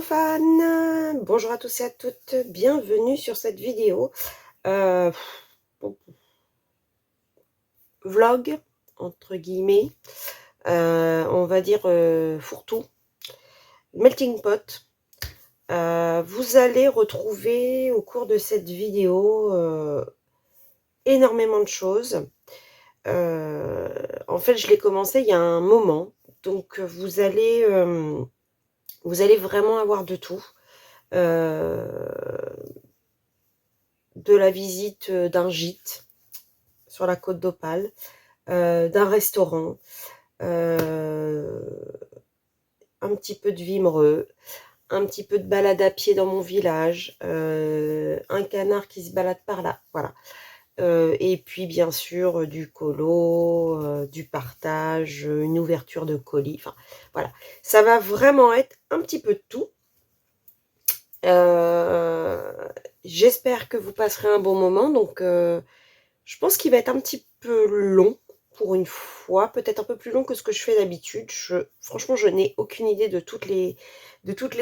fans, bonjour à tous et à toutes, bienvenue sur cette vidéo vlog entre guillemets, on va dire fourre-tout, melting pot. Vous allez retrouver au cours de cette vidéo énormément de choses. En fait, je l'ai commencé il y a un moment, donc vous allez vraiment avoir de tout. De la visite d'un gîte sur la côte d'Opale, d'un restaurant, un petit peu de Wimereux, un petit peu de balade à pied dans mon village, un canard qui se balade par là, voilà. Et puis bien sûr du colo, du partage, une ouverture de colis, enfin voilà. Ça va vraiment être un petit peu de tout. J'espère que vous passerez un bon moment. Donc je pense qu'il va être un petit peu long pour une fois, peut-être un peu plus long que ce que je fais d'habitude. Franchement, je n'ai aucune idée de toutes les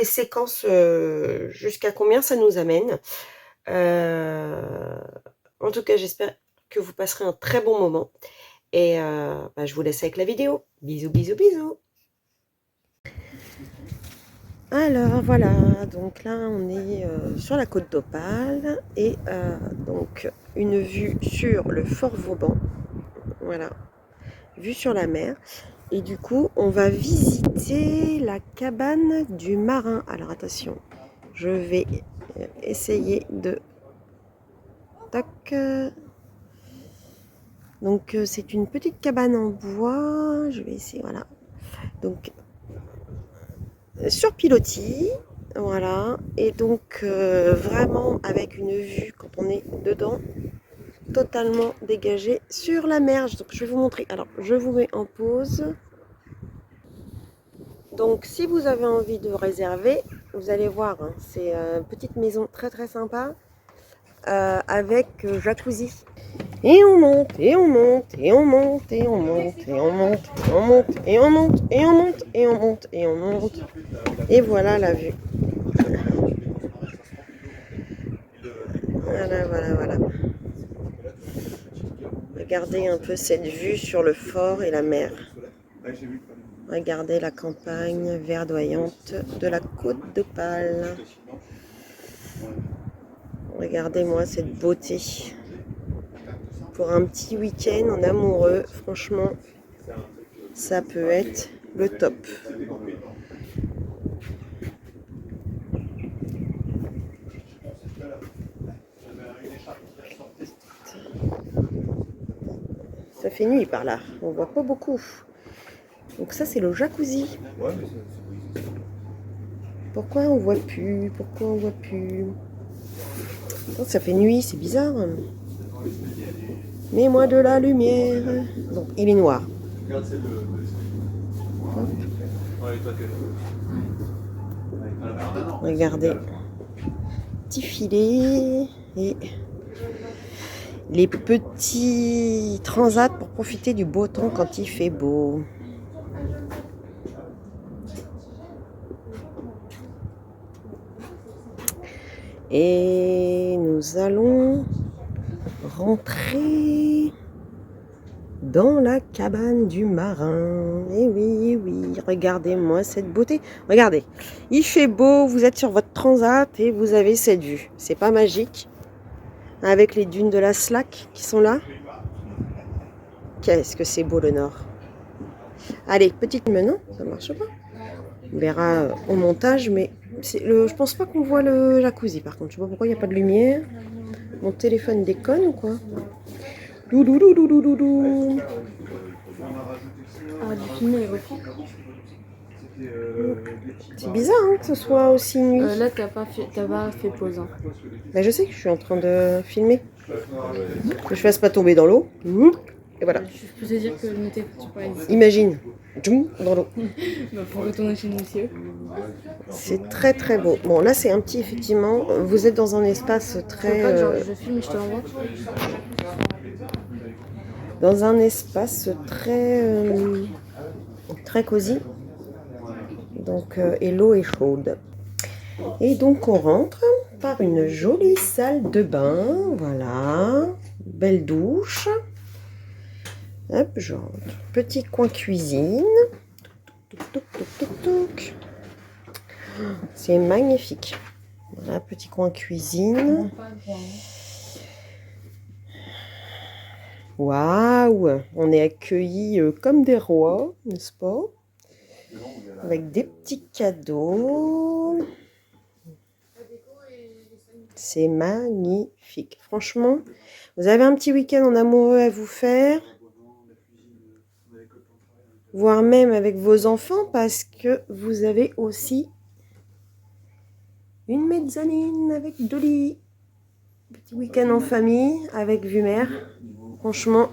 séquences, jusqu'à combien ça nous amène. En tout cas, j'espère que vous passerez un très bon moment. Et je vous laisse avec la vidéo. Bisous, bisous, bisous. Alors voilà, donc là on est sur la côte d'Opale et donc une vue sur le fort Vauban, voilà, vue sur la mer. Et du coup on va visiter la cabane du marin. Alors attention, je vais essayer de... Tac. Donc c'est une petite cabane en bois, je vais essayer, voilà. Donc sur pilotis, voilà, et donc vraiment avec une vue quand on est dedans totalement dégagée sur la mer. Donc je vais vous montrer, alors je vous mets en pause. Donc si vous avez envie de réserver, vous allez voir, hein, c'est une petite maison très très sympa avec jacuzzi. Et on monte, et on monte, et on monte, et on monte, et on monte, et on monte, et on monte, et on monte, et on monte, et on monte. Et voilà la vue. Voilà, voilà, voilà. Regardez un peu cette vue sur le fort et la mer. Regardez la campagne verdoyante de la côte d'Opale. Regardez-moi cette beauté. Pour un petit week-end en amoureux, franchement, ça peut être le top. Ça fait nuit par là, on voit pas beaucoup. Donc ça c'est le jacuzzi. Pourquoi on voit plus? Pourquoi on voit plus? Oh, ça fait nuit, c'est bizarre. Mets-moi de la lumière. Donc il est noir. Hop. Regardez. Petit filet et les petits transats pour profiter du beau temps quand il fait beau. Et nous allons rentrer dans la cabane du marin. Et oui, oui, regardez-moi cette beauté. Regardez, il fait beau, vous êtes sur votre transat et vous avez cette vue. C'est pas magique? Avec les dunes de la Slack qui sont là. Qu'est-ce que c'est beau le nord. Allez, petite maintenant, ça marche pas. On verra au montage, mais je pense pas qu'on voit le jacuzzi par contre. Je sais pas pourquoi il n'y a pas de lumière. Mon téléphone déconne ou quoi? Doudou. C'est bizarre hein, que ce soit aussi nuit. Là, t'as pas fait pause. Hein. Bah, je sais que je suis en train de filmer. Que je fasse pas tomber dans l'eau. Et voilà. Je peux te dire que ne t'es pas ici. Imagine. Dans l'eau. Pour retourner chez monsieur. C'est très très beau. Bon, là c'est un petit, effectivement. Vous êtes dans un espace très. Pas que je filme et je te l'envoie. Dans un espace très cosy. Donc, et l'eau est chaude. Et donc on rentre par une jolie salle de bain. Voilà. Belle douche. Hop, je rentre. Petit coin cuisine. Touc, touc, touc, touc, touc. C'est magnifique. Voilà, petit coin cuisine. Waouh! On est accueillis comme des rois, n'est-ce pas? Avec des petits cadeaux. C'est magnifique. Franchement, vous avez un petit week-end en amoureux à vous faire. Voire même avec vos enfants parce que vous avez aussi une mezzanine avec Dolly. Petit week-end en famille avec vue mer. Franchement,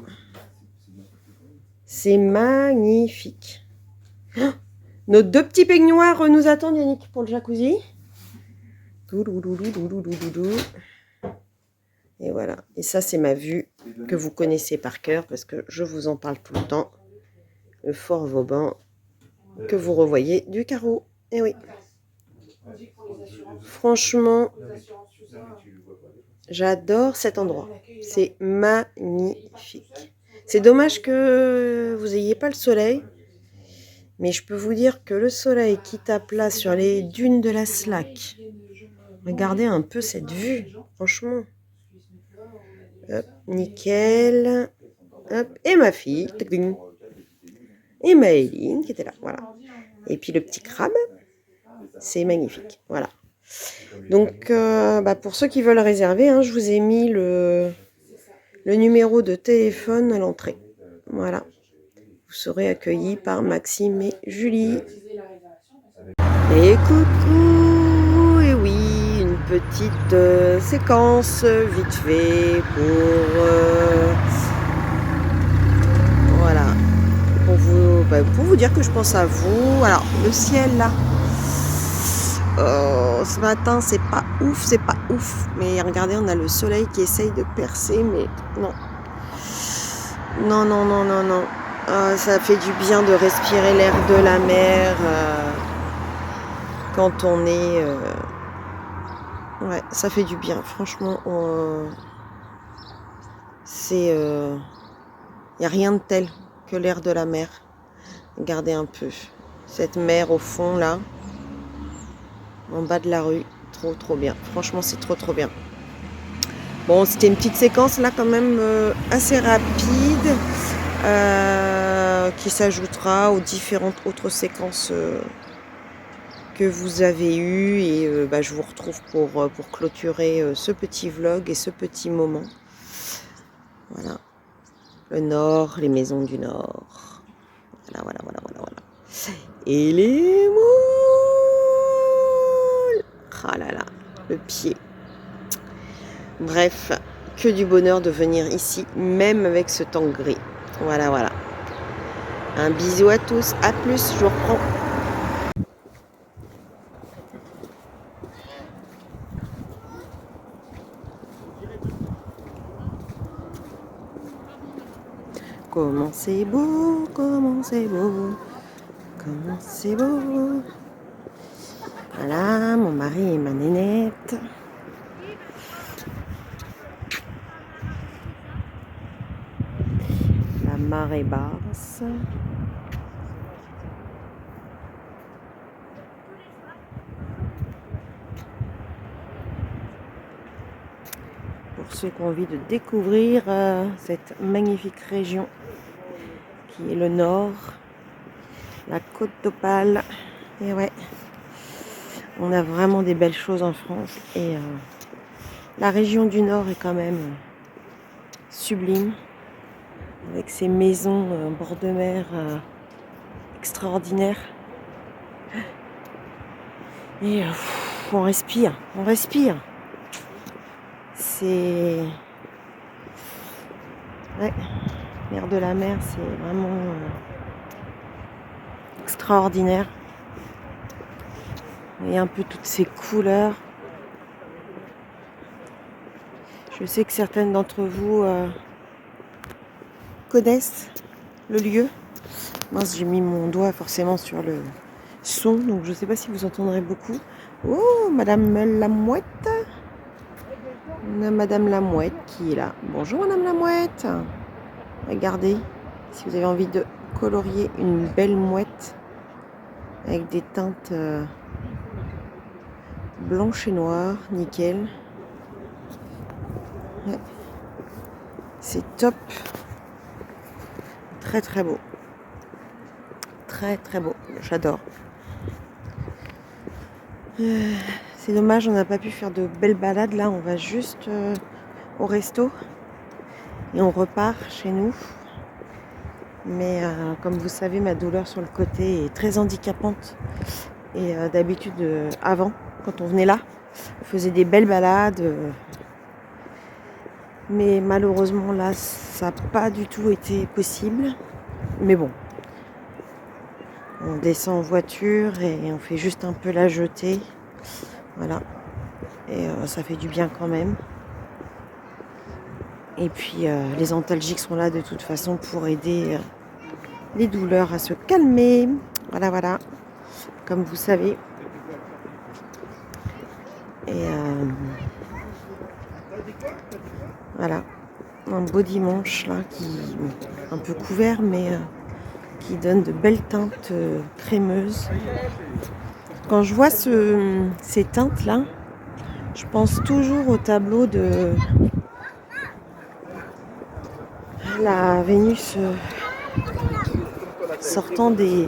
c'est magnifique. Oh, nos deux petits peignoirs nous attendent, Yannick, pour le jacuzzi. Et voilà. Et ça, c'est ma vue que vous connaissez par cœur parce que je vous en parle tout le temps. Le fort Vauban que vous revoyez du carreau. Et oui. Franchement, j'adore cet endroit. C'est magnifique. C'est dommage que vous n'ayez pas le soleil. Mais je peux vous dire que le soleil qui tape là sur les dunes de la Slack. Regardez un peu cette vue. Franchement. Hop, nickel. Hop, et ma fille. Et Maëline qui était là. Voilà. Et puis le petit crabe. C'est magnifique. Voilà. Donc, pour ceux qui veulent réserver, hein, je vous ai mis le numéro de téléphone à l'entrée. Voilà. Vous serez accueillis par Maxime et Julie. Et coucou! Et oui, une petite séquence vite fait pour... voilà. Pour vous dire que je pense à vous. Alors, le ciel là... ce matin, c'est pas ouf. Mais regardez, on a le soleil qui essaye de percer, mais non. Non. Ça fait du bien de respirer l'air de la mer quand on est... ouais, ça fait du bien. Franchement, c'est... il n'y a rien de tel que l'air de la mer. Regardez un peu. Cette mer au fond, là. En bas de la rue. Trop bien. Franchement, c'est trop bien. Bon, c'était une petite séquence là quand même assez rapide qui s'ajoutera aux différentes autres séquences que vous avez eues. Et je vous retrouve pour clôturer ce petit vlog et ce petit moment. Voilà. Le nord, les maisons du nord. Voilà. Et les moules. Ah là là, le pied. Bref, que du bonheur de venir ici, même avec ce temps gris. Voilà. Un bisou à tous, à plus, je vous reprends. Comment c'est beau. Voilà, mon mari et ma nénette. La marée basse. Pour ceux qui ont envie de découvrir cette magnifique région qui est le nord, la côte d'Opale. Et ouais, on a vraiment des belles choses en France. Et la région du nord est quand même sublime, avec ses maisons en bord de mer extraordinaires. Et on respire. C'est... ouais, l'air de la mer, c'est vraiment extraordinaire. Vous voyez un peu toutes ces couleurs. Je sais que certaines d'entre vous connaissent le lieu. Moi, j'ai mis mon doigt forcément sur le son, donc je ne sais pas si vous entendrez beaucoup. Oh, Madame la Mouette. On a Madame la Mouette qui est là. Bonjour Madame la Mouette. Regardez, si vous avez envie de colorier une belle mouette avec des teintes blanches et noires, nickel. Ouais. C'est top. Très très beau. Très très beau. J'adore. C'est dommage, on n'a pas pu faire de belles balades. Là, on va juste au resto et on repart chez nous. Mais comme vous savez, ma douleur sur le côté est très handicapante. Et d'habitude, avant, quand on venait là, on faisait des belles balades. Mais malheureusement, là, ça n'a pas du tout été possible. Mais bon, on descend en voiture et on fait juste un peu la jetée. Voilà. Et ça fait du bien quand même. Et puis les antalgiques sont là de toute façon pour aider les douleurs à se calmer. Voilà, voilà. Comme vous savez. Et voilà. Un beau dimanche là qui est un peu couvert mais qui donne de belles teintes crémeuses. Quand je vois ces teintes là, je pense toujours au tableau de la Vénus sortant des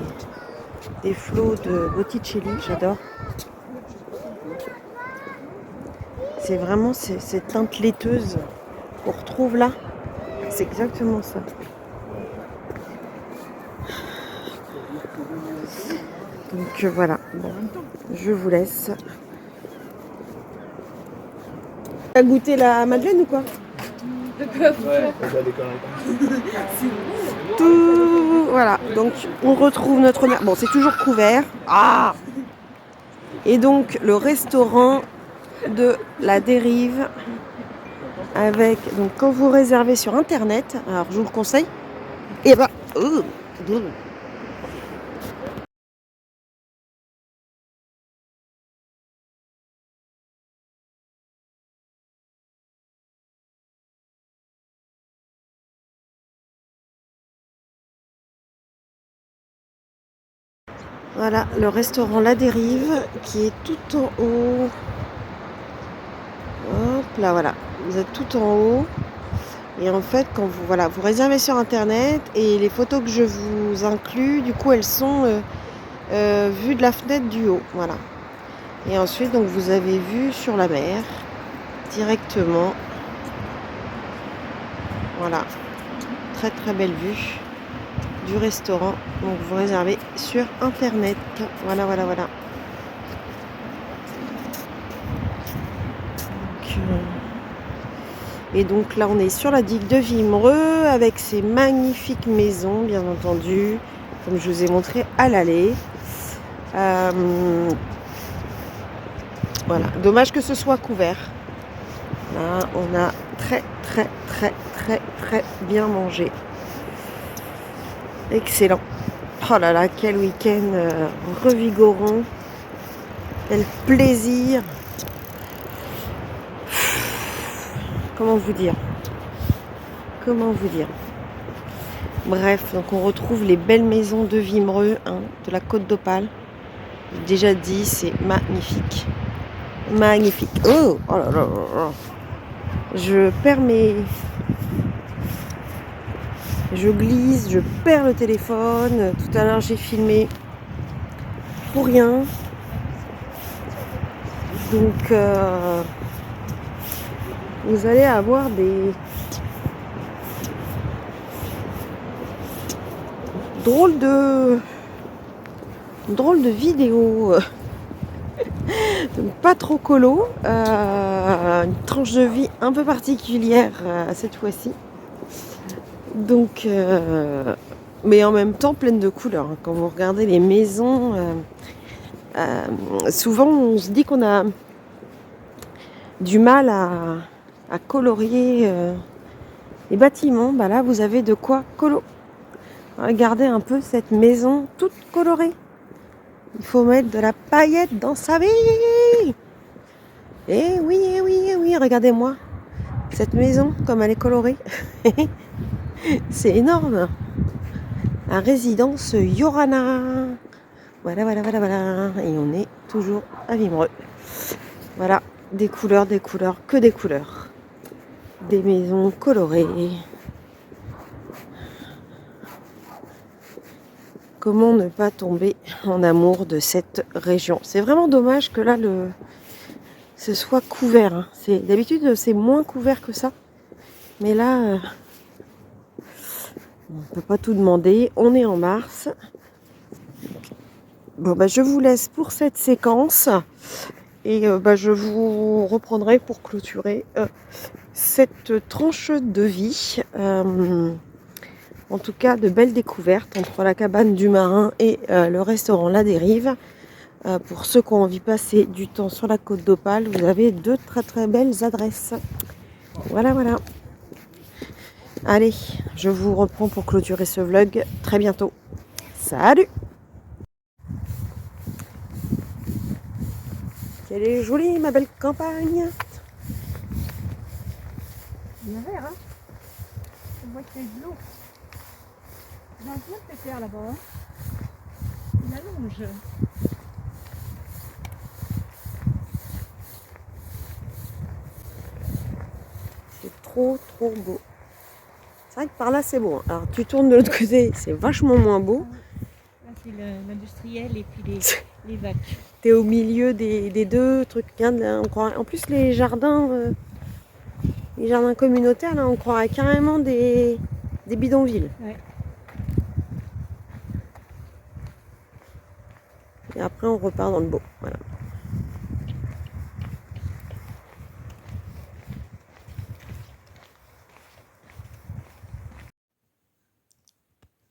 flots de Botticelli, j'adore. C'est vraiment cette teinte laiteuse qu'on retrouve là. C'est exactement ça. Donc voilà, bon, je vous laisse. T'as goûté la madeleine ou quoi? Tout, voilà, donc on retrouve notre mère. Bon, c'est toujours couvert. Ah! Et donc le restaurant de la Dérive avec, donc quand vous réservez sur internet, alors je vous le conseille, et ben voilà, le restaurant La Dérive qui est tout en haut. Hop là, voilà. Vous êtes tout en haut. Et en fait, quand vous réservez sur internet et les photos que je vous inclus, du coup, elles sont vues de la fenêtre du haut. Voilà. Et ensuite, donc, vous avez vue sur la mer directement. Voilà. Très très belle vue du restaurant. Donc, vous réservez sur internet. Voilà, voilà, voilà. Et donc là, on est sur la digue de Vimereux avec ces magnifiques maisons, bien entendu, comme je vous ai montré à l'aller. Voilà, dommage que ce soit couvert. Là, on a très, très, très, très, très bien mangé. Excellent. Oh là là, quel week-end revigorant. Quel plaisir. Comment vous dire? Bref, donc on retrouve les belles maisons de Vimereux, hein, de la Côte d'Opale. J'ai déjà dit, c'est magnifique. Magnifique. Oh là là là là. Je perds je glisse, je perds le téléphone. Tout à l'heure, j'ai filmé pour rien. Donc, vous allez avoir des drôles de vidéos. Donc, pas trop colo. Une tranche de vie un peu particulière cette fois-ci. Donc, mais en même temps pleine de couleurs. Quand vous regardez les maisons, souvent on se dit qu'on a du mal à colorier les bâtiments. Bah là, vous avez de quoi Regardez un peu cette maison toute colorée. Il faut mettre de la paillette dans sa vie. Eh oui, eh oui, eh oui, regardez-moi. Cette maison, comme elle est colorée. C'est énorme. La résidence Yorana. Voilà, voilà, voilà, voilà. Et on est toujours à Vimereux. Voilà, des couleurs, que des couleurs. Des maisons colorées. Comment ne pas tomber en amour de cette région? C'est vraiment dommage que là, ce soit couvert. Hein. D'habitude, c'est moins couvert que ça. Mais là, on ne peut pas tout demander. On est en mars. Bon, bah, je vous laisse pour cette séquence. Et bah, je vous reprendrai pour clôturer cette tranche de vie. En tout cas, de belles découvertes entre la cabane du marin et le restaurant La Dérive. Pour ceux qui ont envie de passer du temps sur la côte d'Opale, vous avez 2 très très belles adresses. Voilà, voilà. Allez, je vous reprends pour clôturer ce vlog très bientôt. Salut! Quelle est jolie ma belle campagne! Il y a un verre, hein. On voit qu'il y a de l'eau. Il y a un peu de terre là-bas, hein. Il allonge. C'est trop trop beau. C'est vrai que par là c'est beau. Hein. Alors tu tournes de l'autre côté, c'est vachement moins beau. Là c'est l'industriel et puis les vaches. T'es au milieu des deux trucs. En plus les jardins communautaires, là, on croirait carrément des bidonvilles. Ouais. Et après on repart dans le beau. Voilà.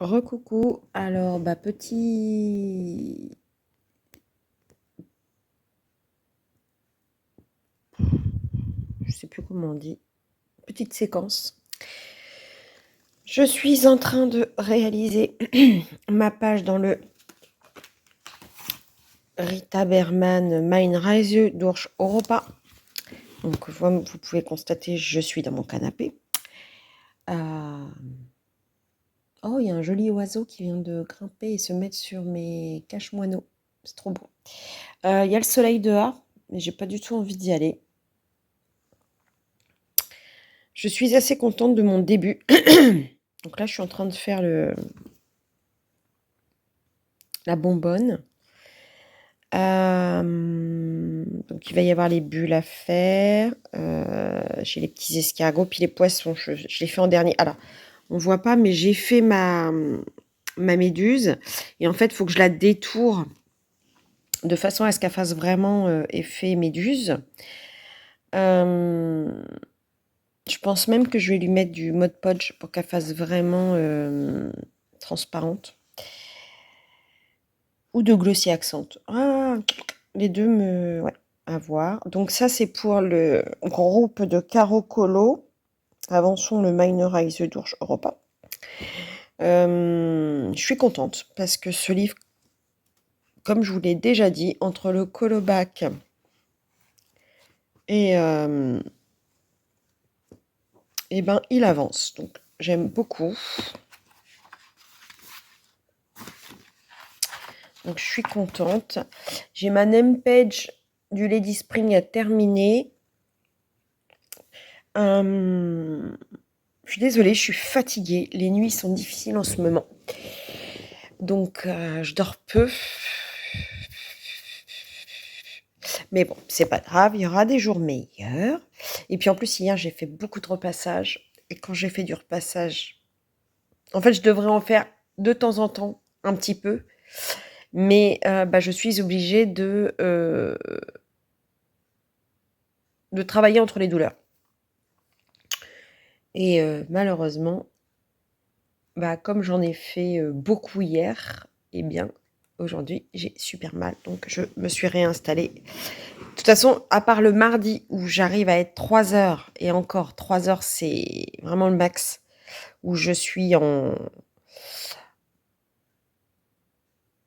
Recoucou, alors bah je sais plus comment on dit, petite séquence. Je suis en train de réaliser ma page dans le Rita Berman Mein Reise durch Europa. Donc vous pouvez constater, je suis dans mon canapé. Oh, il y a un joli oiseau qui vient de grimper et se mettre sur mes cache-moineaux. C'est trop beau. Il y a le soleil dehors, mais j'ai pas du tout envie d'y aller. Je suis assez contente de mon début. Donc là, je suis en train de faire la bonbonne. Donc il va y avoir les bulles à faire. J'ai les petits escargots, puis les poissons. Je les fais en dernier. Alors, on voit pas, mais j'ai fait ma méduse. Et en fait, il faut que je la détourne de façon à ce qu'elle fasse vraiment effet méduse. Je pense même que je vais lui mettre du Mod Podge pour qu'elle fasse vraiment transparente. Ou de Glossy Accent. Ah, les deux ouais, à voir. Donc ça, c'est pour le groupe de Caro Colo. Avançons le Minorize d'Urge Europa. Je suis contente parce que ce livre, comme je vous l'ai déjà dit, entre le Colobac et ben, il avance. Donc j'aime beaucoup. Donc je suis contente. J'ai ma name page du Lady Spring à terminer. Je suis désolée, je suis fatiguée. Les nuits sont difficiles en ce moment. Donc je dors peu. Mais bon, c'est pas grave, il y aura des jours meilleurs. Et puis en plus, hier, j'ai fait beaucoup de repassage. Et quand j'ai fait du repassage, en fait, je devrais en faire de temps en temps, un petit peu. Mais bah, je suis obligée de travailler entre les douleurs. Et malheureusement, bah, comme j'en ai fait beaucoup hier, eh bien, aujourd'hui, j'ai super mal. Donc, je me suis réinstallée. De toute façon, à part le mardi où j'arrive à être 3 heures, et encore 3 heures, c'est vraiment le max, où je suis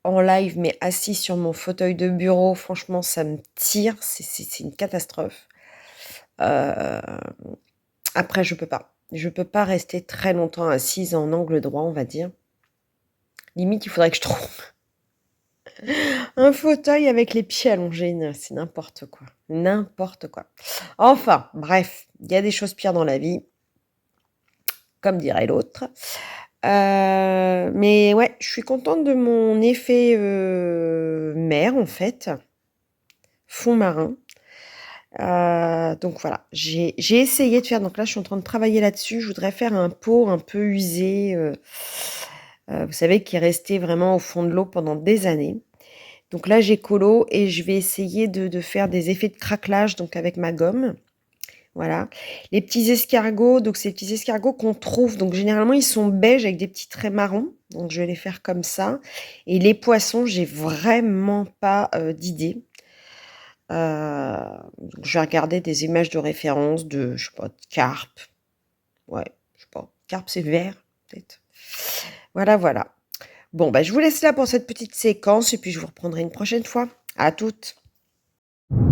en live, mais assis sur mon fauteuil de bureau, franchement, ça me tire, c'est une catastrophe. Après, je peux pas. Je peux pas rester très longtemps assise en angle droit, on va dire. Limite, il faudrait que je trouve un fauteuil avec les pieds allongés. C'est n'importe quoi. N'importe quoi. Enfin, bref, il y a des choses pires dans la vie, comme dirait l'autre. Mais ouais, je suis contente de mon effet mer, en fait. Fond marin. Donc voilà, j'ai essayé de faire, donc là je suis en train de travailler là-dessus, je voudrais faire un pot un peu usé, vous savez, qui est resté vraiment au fond de l'eau pendant des années. Donc là j'ai colo et je vais essayer de faire des effets de craquelage, donc avec ma gomme. Voilà. Les petits escargots, donc ces petits escargots qu'on trouve, donc généralement ils sont beiges avec des petits traits marrons, donc je vais les faire comme ça. Et les poissons, j'ai vraiment pas d'idée. Donc je vais regarder des images de référence de, je sais pas, de carpe. Ouais, je sais pas. Carpe, c'est vert, peut-être. Voilà, voilà. Bon, bah, je vous laisse là pour cette petite séquence et puis je vous reprendrai une prochaine fois. À toutes. Une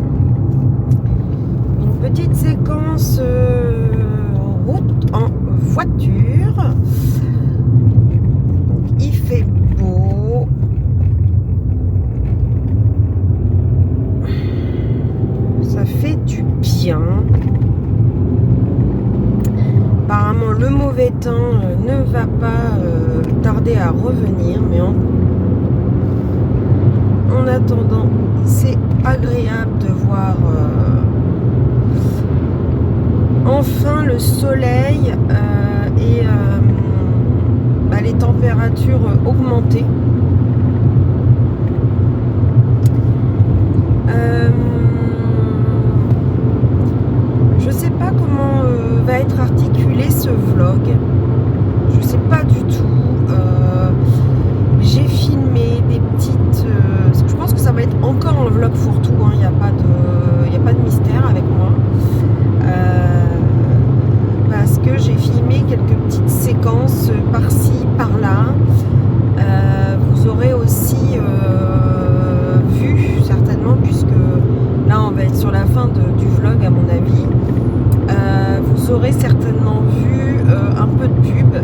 petite séquence route en voiture. Donc, il fait beau. Ça fait du bien. Apparemment, le mauvais temps ne va pas tarder à revenir, mais en attendant, c'est agréable de voir enfin le soleil et les températures augmenter. Je sais pas comment va être articulé ce vlog. Je sais pas du tout. J'ai filmé des petites. Je pense que ça va être encore un vlog fourre-tout. Il n'y a pas de mystère avec moi. Parce que j'ai filmé quelques petites séquences par-ci, par-là. Vous aurez aussi vu certainement, puisque là on va être sur la fin du vlog à mon avis. Vous aurez certainement vu un peu de pub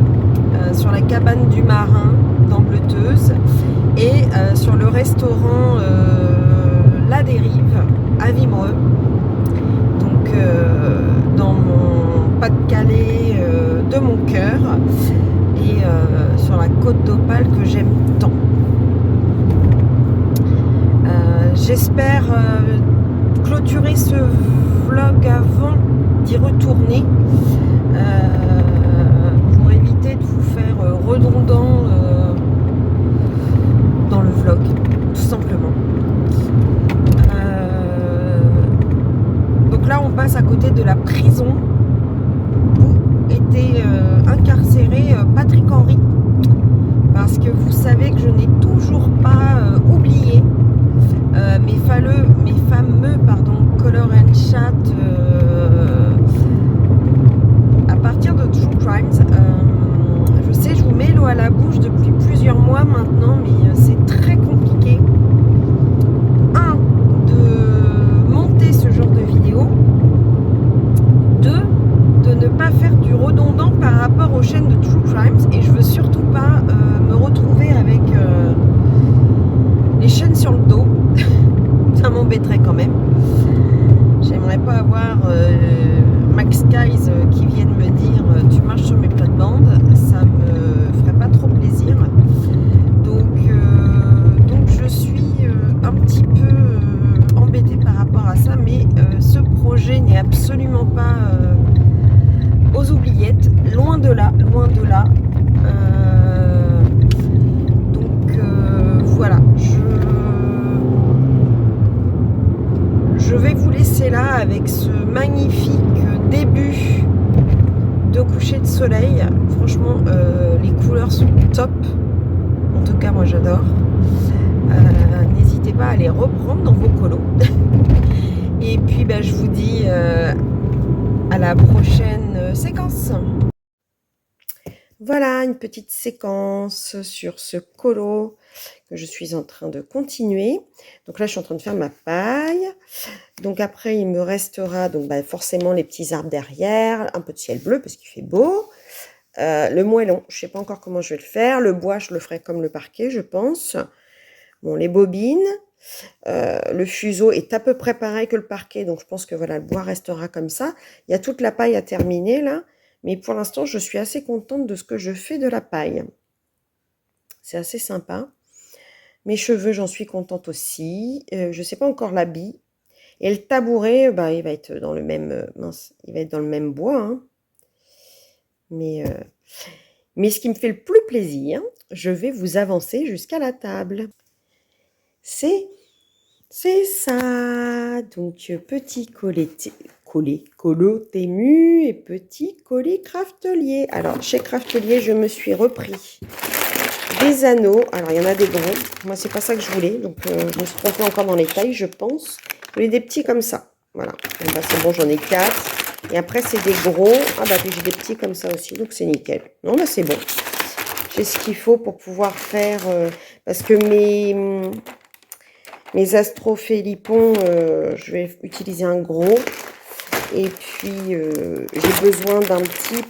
sur la cabane du marin d'Ambleteuse et sur le restaurant La Dérive à Vimereux. Donc dans mon Pas-de-Calais de mon cœur et sur la côte d'Opale que j'aime tant. J'espère clôturer ce vlog avant d'y retourner pour éviter de vous faire redondant dans le vlog, tout simplement. Donc là on passe à côté de la prison où était incarcéré Patrick Henry, parce que vous savez que je n'ai toujours pas oublié mes fameux Color and Chat à partir de True Crimes. Je sais, je vous mets l'eau à la bouche depuis plusieurs mois maintenant, mais c'est très compliqué. De monter ce genre de vidéo. 2, de ne pas faire du redondant par rapport aux chaînes de True Crimes. Et je veux surtout pas me retrouver avec les chaînes sur le dos. Ça m'embêterait quand même. J'aimerais pas avoir Max Guys qui viennent me dire tu marches sur mes plates-bandes. Ça me ferait pas trop plaisir. Donc je suis un petit peu embêtée par rapport à ça, mais ce projet n'est absolument pas aux oubliettes, loin de là, loin de là. Donc voilà, je vais vous laisser là avec ce magnifique début de coucher de soleil. Franchement, les couleurs sont top. En tout cas, moi j'adore. N'hésitez pas à les reprendre dans vos colos. Et puis, je vous dis à la prochaine séquence. Voilà, une petite séquence sur ce colo que je suis en train de continuer. Donc là, je suis en train de faire ma paille. Donc après, il me restera donc forcément les petits arbres derrière, un peu de ciel bleu parce qu'il fait beau. Le moellon, je ne sais pas encore comment je vais le faire. Le bois, je le ferai comme le parquet, je pense. Bon, les bobines. Le fuseau est à peu près pareil que le parquet, donc je pense que voilà, le bois restera comme ça. Il y a toute la paille à terminer là, mais pour l'instant, je suis assez contente de ce que je fais de la paille. C'est assez sympa. Mes cheveux, j'en suis contente aussi. Je ne sais pas encore l'habit. Et le tabouret, il va être dans le même, mince, il va être dans le même bois, hein. Mais ce qui me fait le plus plaisir, je vais vous avancer jusqu'à la table. C'est ça. Donc, petit colo Tému et petit colis Craftelier. Alors, chez Craftelier, je me suis repris des anneaux. Alors, il y en a des gros. Moi, c'est pas ça que je voulais. Donc, je me suis trompée encore dans les tailles, je pense. Je voulais des petits comme ça. Voilà. C'est bon, j'en ai 4. Et après, c'est des gros. Ah, puis j'ai des petits comme ça aussi. Donc, c'est nickel. Non, c'est bon. J'ai ce qu'il faut pour pouvoir faire... parce que mes astrophélipons, je vais utiliser un gros. Et puis, j'ai besoin d'un petit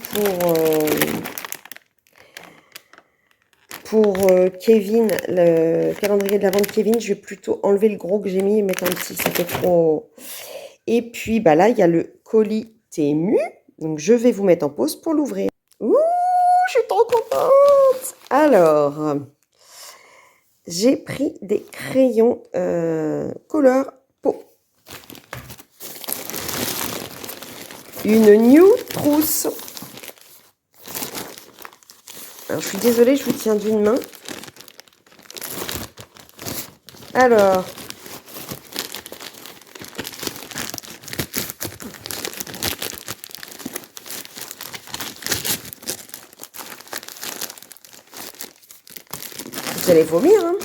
pour Kevin, le calendrier de l'avant de Kevin. Je vais plutôt enlever le gros que j'ai mis et mettre un petit, ça fait trop... Et puis, là, il y a le colis Tému. Donc, je vais vous mettre en pause pour l'ouvrir. Ouh, je suis trop contente. Alors, j'ai pris des crayons couleur peau. Une New Trousse. Alors, je suis désolée, je vous tiens d'une main. Alors, vous allez vomir, hein.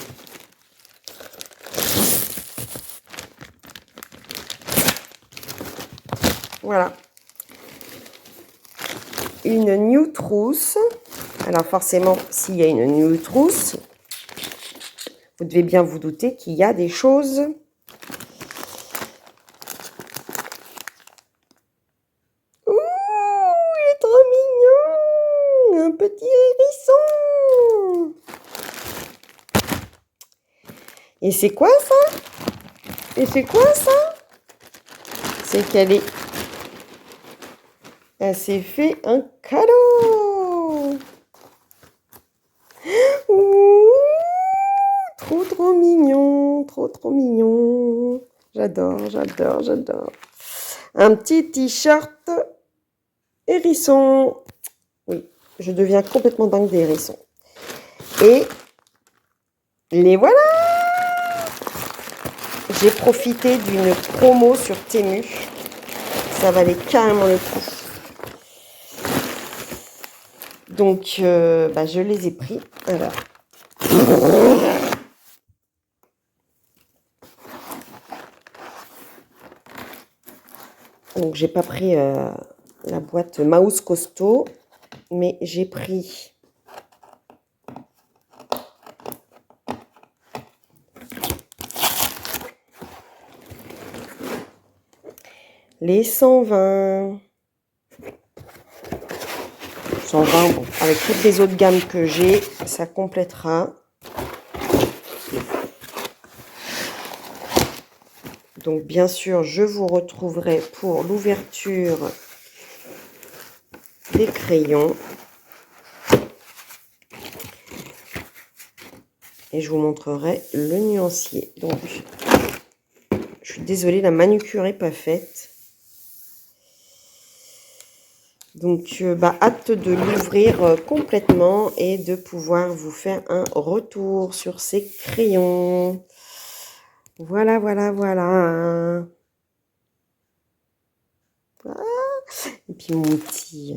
Voilà. Une New Trousse. Alors forcément, s'il y a une New Trousse, vous devez bien vous douter qu'il y a des choses. Ouh, il est trop mignon. Un petit hérisson. Et c'est quoi ça? C'est qu'elle s'est fait un cadeau. Ouh, trop mignon, trop mignon. J'adore. Un petit t-shirt hérisson. Oui, je deviens complètement dingue des hérissons. Et les voilà. J'ai profité d'une promo sur Temu. Ça valait carrément le coup. Donc, je les ai pris. Alors. Donc, j'ai pas pris la boîte Mouse Costaud, mais j'ai pris les 120. 120, bon, avec toutes les autres gammes que j'ai, ça complétera. Donc, bien sûr, je vous retrouverai pour l'ouverture des crayons. Et je vous montrerai le nuancier. Donc, je suis désolée, la manucure n'est pas faite. Donc, hâte de l'ouvrir complètement et de pouvoir vous faire un retour sur ces crayons. Voilà. Ah, et puis mon petit...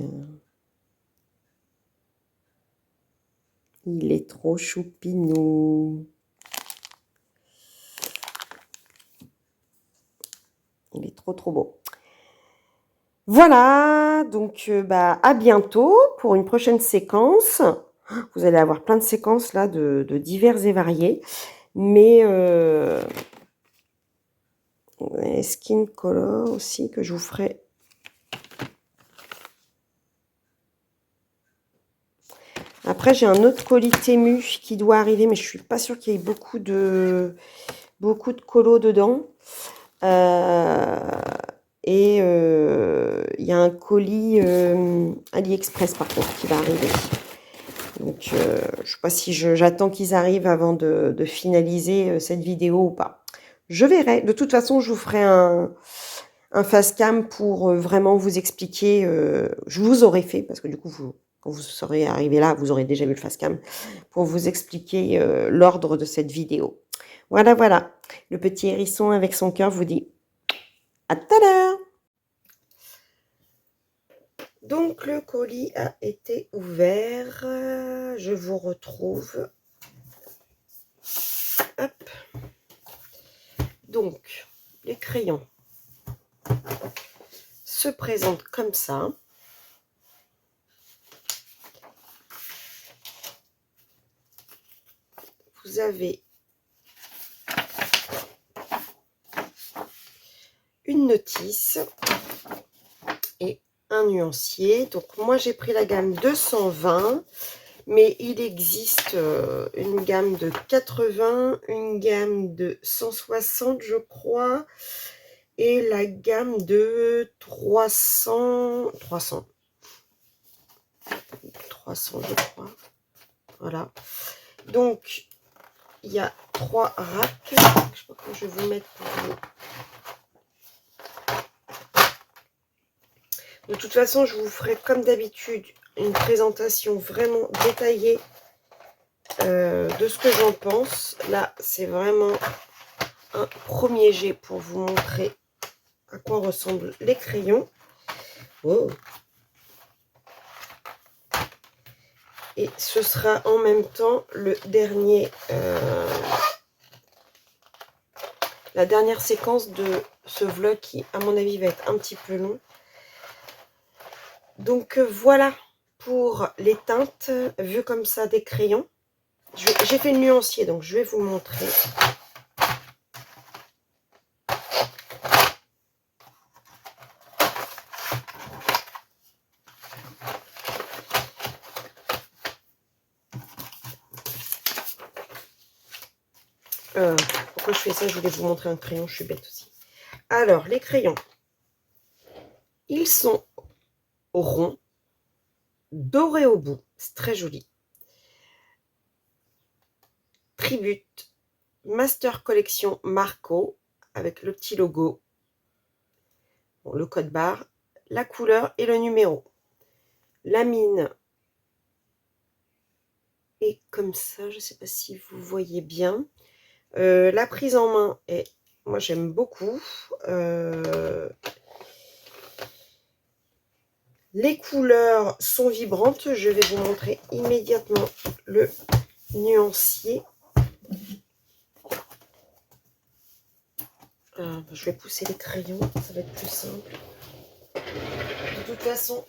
il est trop choupinou. Il est trop beau. Voilà, donc à bientôt pour une prochaine séquence. Vous allez avoir plein de séquences là de divers et variés. Mais skin color aussi que je vous ferai. Après, j'ai un autre colis Temu qui doit arriver, mais je suis pas sûre qu'il y ait beaucoup de colos dedans. Il y a un colis AliExpress par contre qui va arriver. Donc, je sais pas si j'attends qu'ils arrivent avant de finaliser cette vidéo ou pas. Je verrai. De toute façon, je vous ferai un face cam pour vraiment vous expliquer. Je vous aurai fait, parce que du coup, quand vous serez arrivé là, vous aurez déjà vu le face cam, pour vous expliquer l'ordre de cette vidéo. Voilà, voilà. Le petit hérisson avec son cœur vous dit à tout à l'heure. Donc, le colis a été ouvert. Je vous retrouve. Hop. Donc, les crayons se présentent comme ça. Vous avez une notice et un nuancier. Donc, moi, j'ai pris la gamme 220. Mais il existe une gamme de 80, une gamme de 160, je crois, et la gamme de 300, je crois. Voilà. Donc, il y a 3 racks. Je sais pas comment je vais vous mettre pour vous. De toute façon, je vous ferai comme d'habitude une présentation vraiment détaillée de ce que j'en pense. Là, c'est vraiment un premier jet pour vous montrer à quoi ressemblent les crayons. Oh. Et ce sera en même temps le dernier, la dernière séquence de ce vlog qui, à mon avis, va être un petit peu long. Donc voilà pour les teintes vues comme ça des crayons. J'ai fait le nuancier, donc je vais vous montrer. Pourquoi je fais ça? Je voulais vous montrer un crayon, je suis bête aussi. Alors, les crayons, ils sont ronds, dorés au bout, c'est très joli. Tribute Master Collection Marco, avec le petit logo, bon, le code barre, la couleur et le numéro. La mine est comme ça, je ne sais pas si vous voyez bien. La prise en main est, moi j'aime beaucoup. Les couleurs sont vibrantes. Je vais vous montrer immédiatement le nuancier. Je vais pousser les crayons, ça va être plus simple. De toute façon,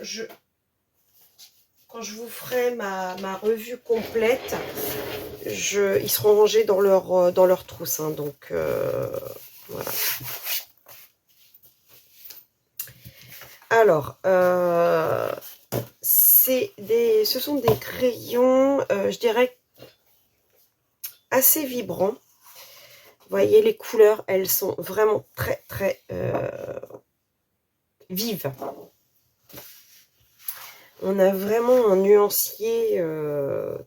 quand je vous ferai ma revue complète, ils seront rangés dans leur trousse. Hein, donc, voilà. Alors, ce sont des crayons, je dirais, assez vibrants. Vous voyez, les couleurs, elles sont vraiment très, très vives. On a vraiment un nuancier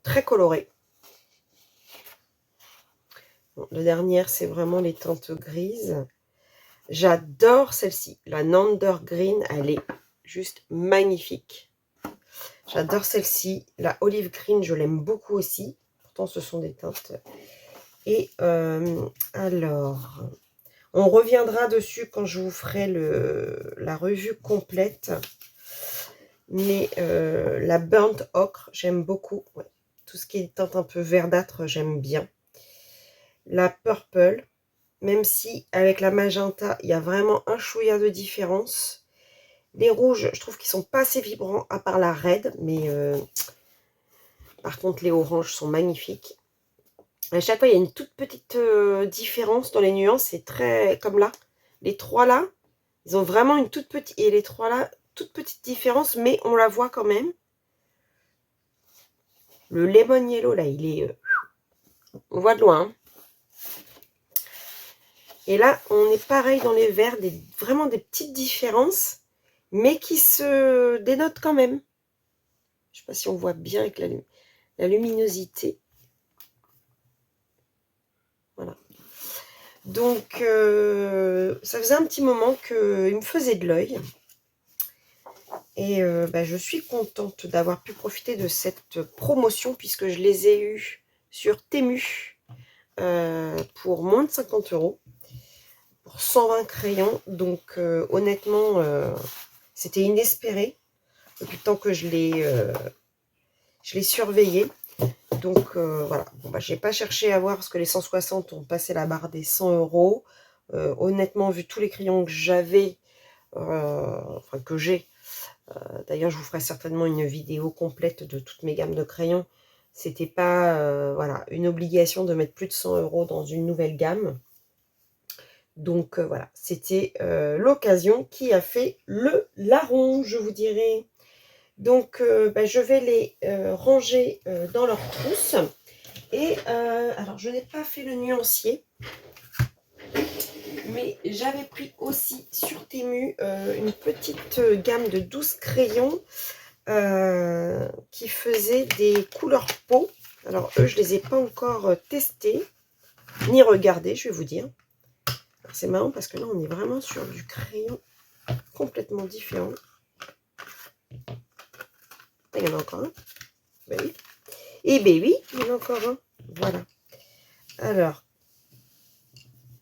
très coloré. Bon, la dernière, c'est vraiment les teintes grises. J'adore celle-ci. La Nander Green, elle est juste magnifique. J'adore celle-ci. La Olive Green, je l'aime beaucoup aussi. Pourtant, ce sont des teintes. Et alors, on reviendra dessus quand je vous ferai la revue complète. Mais la Burnt Ocre, j'aime beaucoup. Ouais. Tout ce qui est teinte un peu verdâtre, j'aime bien. La Purple, même si avec la magenta, il y a vraiment un chouïa de différence. Les rouges, je trouve qu'ils sont pas assez vibrants, à part la Red, mais Par contre, les oranges sont magnifiques. À chaque fois, il y a une toute petite différence dans les nuances. C'est très comme là. Les trois là, ils ont vraiment une toute petite... Et les trois là, toute petite différence, mais on la voit quand même. Le lemon yellow, là, il est... on voit de loin. Hein. Et là, on est pareil dans les verts, vraiment des petites différences, mais qui se dénotent quand même. Je ne sais pas si on voit bien avec la luminosité. Voilà. Donc, ça faisait un petit moment qu'il me faisait de l'œil. Et je suis contente d'avoir pu profiter de cette promotion puisque je les ai eus sur Temu pour moins de 50 €. Pour 120 crayons. Donc, honnêtement, c'était inespéré depuis le temps que je l'ai surveillé. Donc, voilà. Bon, j'ai pas cherché à voir parce que les 160 ont passé la barre des 100 €. Honnêtement, vu tous les crayons que j'avais, enfin que j'ai, d'ailleurs, je vous ferai certainement une vidéo complète de toutes mes gammes de crayons. C'était pas voilà, une obligation de mettre plus de 100 € dans une nouvelle gamme. Donc voilà, c'était l'occasion qui a fait le larron, je vous dirais. Donc je vais les ranger dans leur trousse. Et alors, je n'ai pas fait le nuancier. Mais j'avais pris aussi sur Temu une petite gamme de 12 crayons qui faisaient des couleurs peau. Alors eux, je ne les ai pas encore testés, ni regardés, je vais vous dire. C'est marrant parce que là, on est vraiment sur du crayon complètement différent. Ah, il y en a encore un. Ben oui. Et ben oui, il y en a encore un. Voilà. Alors,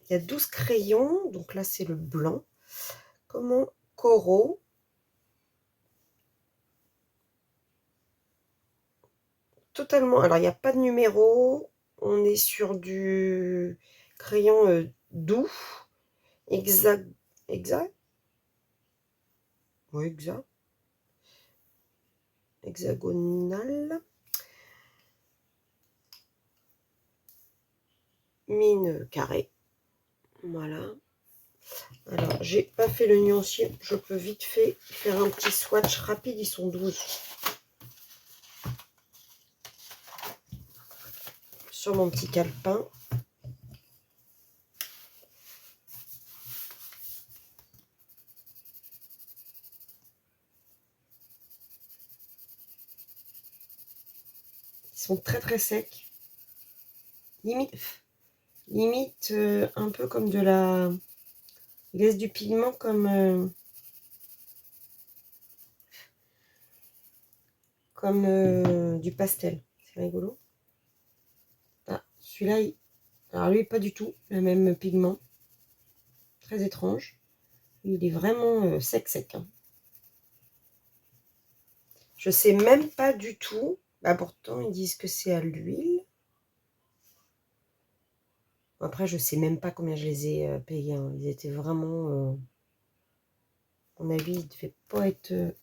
il y a 12 crayons. Donc là, c'est le blanc. Comment coraux. Totalement. Alors, il n'y a pas de numéro. On est sur du crayon doux. Exact. Exact. Oui, exact. Hexagonal. Mine carré. Voilà. Alors, j'ai pas fait le nuancier. Je peux vite fait faire un petit swatch rapide. Ils sont 12. Sur mon petit calepin. Ils sont très très secs. Limite un peu comme de la... Ils laissent du pigment comme... du pastel. C'est rigolo. Ah, celui-là, alors lui, pas du tout le même pigment. Très étrange. Il est vraiment sec. Hein. Je sais même pas du tout. Bah, pourtant, ils disent que c'est à l'huile. Après, je sais même pas combien je les ai payés. Hein. Ils étaient vraiment... à mon avis, il ne devait pas être...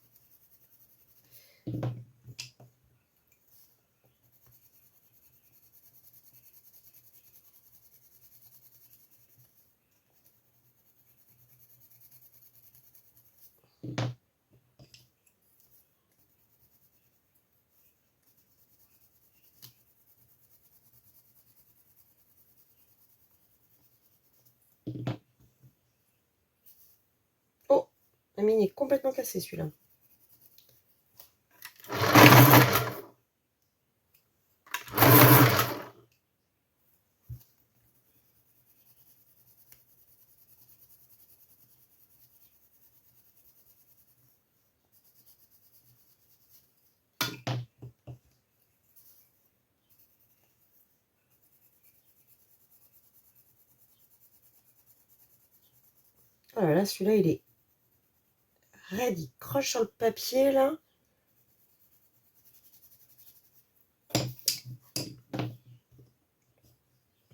Oh, la mine est complètement cassée, celui-là. Oh là là, celui-là, il est raide. Il croche sur le papier, là.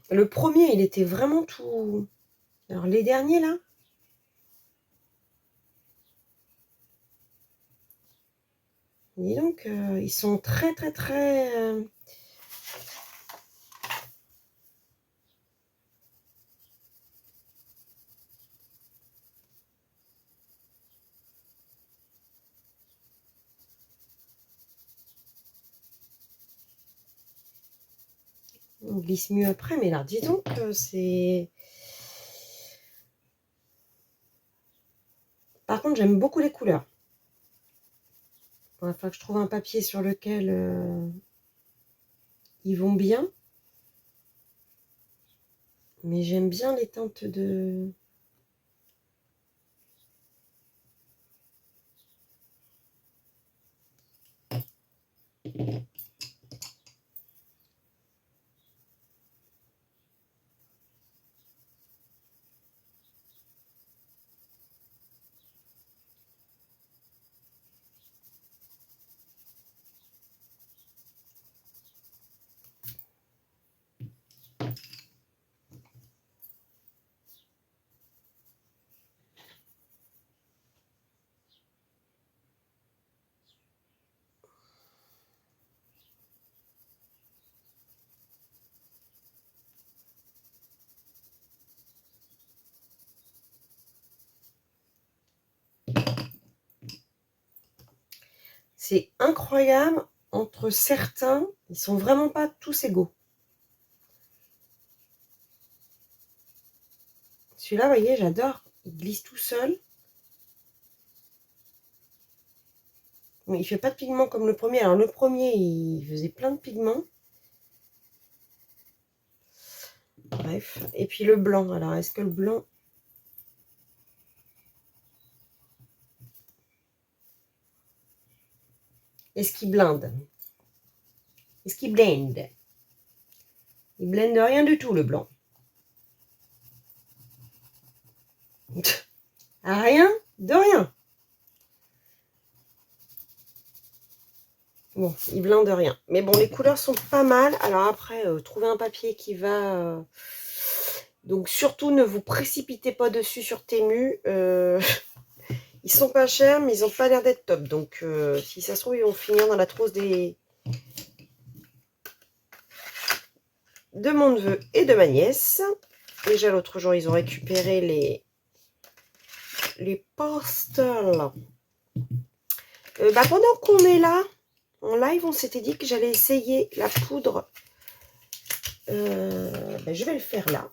Le premier, il était vraiment tout... Alors, les derniers, là, Dis donc, ils sont très, très, très... on glisse mieux après, mais là, dis donc, c'est... Par contre, j'aime beaucoup les couleurs. Il va falloir que je trouve un papier sur lequel ils vont bien. Mais j'aime bien les teintes de... C'est incroyable, entre certains, ils sont vraiment pas tous égaux. Celui-là, vous voyez, j'adore. Il glisse tout seul. Bon, il fait pas de pigments comme le premier. Alors le premier, il faisait plein de pigments. Bref. Et puis le blanc. Alors, est-ce que le blanc... Est-ce qu'il blinde? Est-ce qu'il blende? Il blende rien du tout, le blanc. Rien de rien. Bon, il blinde rien. Mais bon, les couleurs sont pas mal. Alors après, trouver un papier qui va... Donc surtout, ne vous précipitez pas dessus sur Temu. Ils sont pas chers, mais ils n'ont pas l'air d'être top. Donc si ça se trouve, ils vont finir dans la trousse de mon neveu et de ma nièce. Déjà l'autre jour, ils ont récupéré les pastels. Pendant qu'on est là, en live, on s'était dit que j'allais essayer la poudre. Je vais le faire là.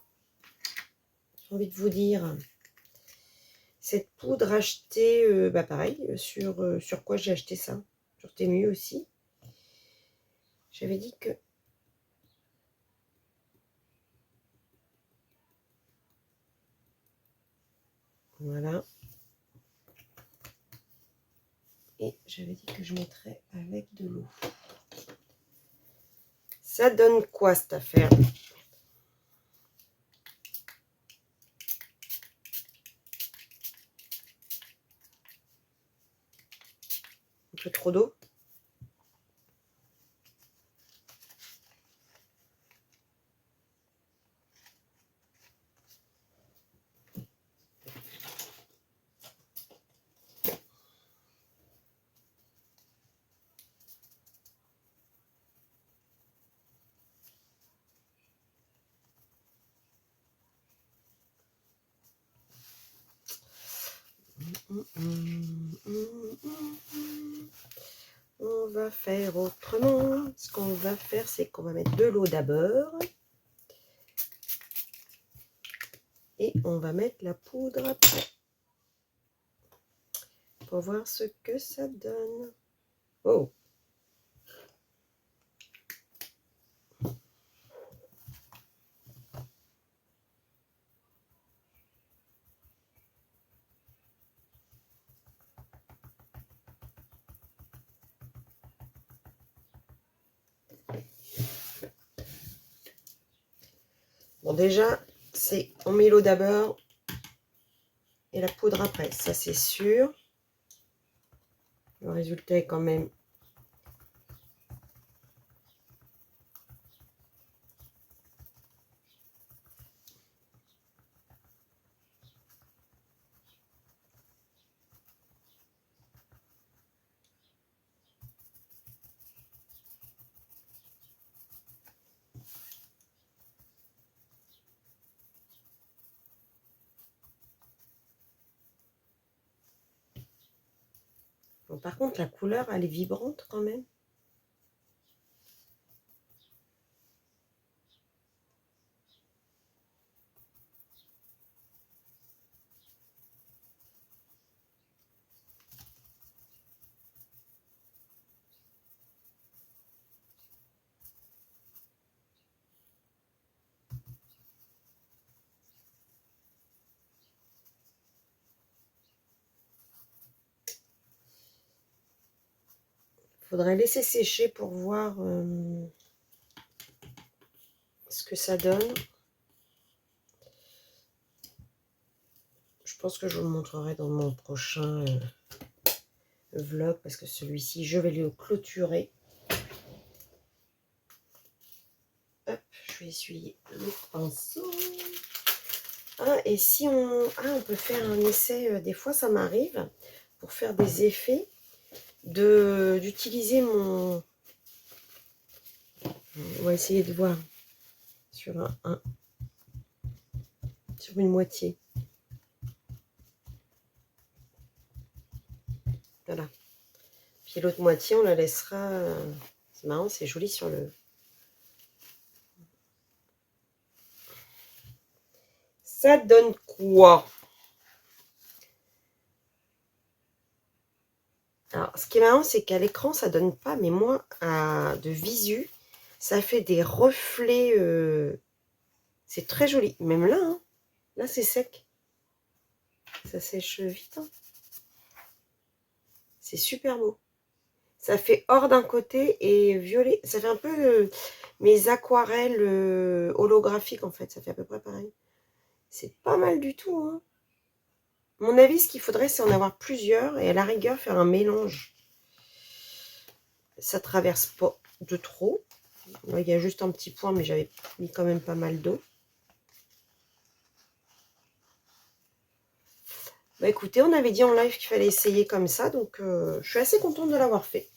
J'ai envie de vous dire, cette poudre achetée, pareil, sur quoi j'ai acheté ça? Sur Temu aussi. J'avais dit que... Voilà. Et j'avais dit que je mettrais avec de l'eau. Ça donne quoi cette affaire? Un peu trop d'eau. On va faire autrement. Ce qu'on va faire, c'est qu'on va mettre de l'eau d'abord. Et on va mettre la poudre après. Pour voir ce que ça donne. Oh! Bon, déjà, on met l'eau d'abord et la poudre après. Ça, c'est sûr. Le résultat est quand même... Bon, par contre, la couleur, elle est vibrante quand même. Faudrait laisser sécher pour voir ce que ça donne. Je pense que je vous le montrerai dans mon prochain vlog parce que celui-ci, je vais le clôturer. Hop, je vais essuyer le pinceau. Ah, et si on peut faire un essai, des fois ça m'arrive, pour faire des effets, d'utiliser mon... On va essayer de voir sur sur une moitié. Voilà. Puis l'autre moitié, on la laissera... c'est marrant, c'est joli sur le... Ça donne quoi? Alors, ce qui est marrant, c'est qu'à l'écran, ça donne pas, mais moi, de visu, ça fait des reflets. C'est très joli. Même là, hein. Là, c'est sec. Ça sèche vite. Hein. C'est super beau. Ça fait or d'un côté et violet. Ça fait un peu mes aquarelles holographiques, en fait. Ça fait à peu près pareil. C'est pas mal du tout. Hein. Mon avis, ce qu'il faudrait, c'est en avoir plusieurs et à la rigueur, faire un mélange. Ça traverse pas de trop. Là, il y a juste un petit point, mais j'avais mis quand même pas mal d'eau. Bah écoutez, on avait dit en live qu'il fallait essayer comme ça, donc je suis assez contente de l'avoir fait.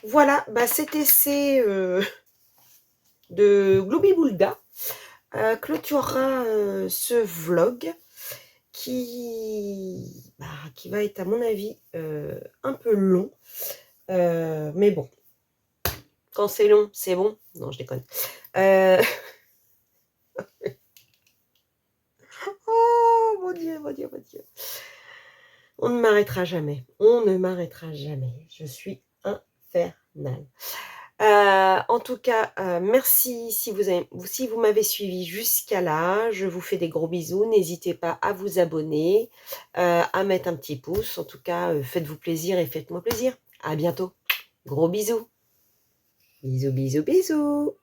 Voilà, bah cet essai de Glooby Boulga clôturera ce vlog qui va être à mon avis un peu long. Mais bon, quand c'est long, c'est bon. Non, je déconne. Oh mon Dieu, mon Dieu, mon Dieu. On ne m'arrêtera jamais. On ne m'arrêtera jamais. Je suis infernale. En tout cas, merci si vous m'avez suivi jusqu'à là. Je vous fais des gros bisous. N'hésitez pas à vous abonner, à mettre un petit pouce. En tout cas, faites-vous plaisir et faites-moi plaisir. À bientôt. Gros bisous. Bisous, bisous, bisous.